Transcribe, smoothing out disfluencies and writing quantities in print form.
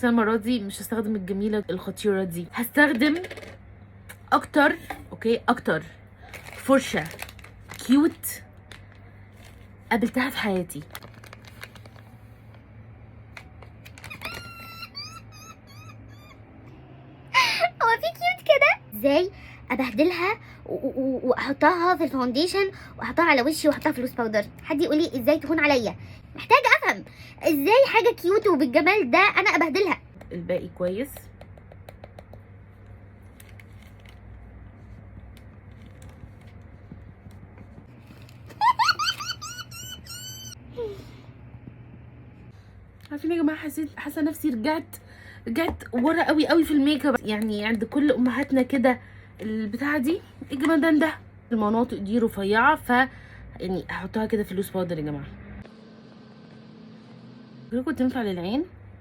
بس انا المره دي مش هستخدم الجميله الخطيره دي، هستخدم اكتر اكتر فرشه كيوت قابلتها في حياتي. هو في كيوت كده؟ ازاي ابهدلها واحطها في الفاونديشن واحطها على وشي واحطها في لوس باودر؟ حد يقول لي ازاي تهون عليا؟ محتاجه افهم ازاي حاجه كيوت وبالجمال ده انا ابهدلها. الباقي كويس. عارفين يا جماعه، حاسه نفسي رجعت ورا قوي في الميك اب. يعني عند كل امهاتنا كده البتاعه دي، الجمدان ده. المناطق دي رفيعه، يعني هحطها كده في اللوس باودر يا جماعه. كنت تنفع للعين.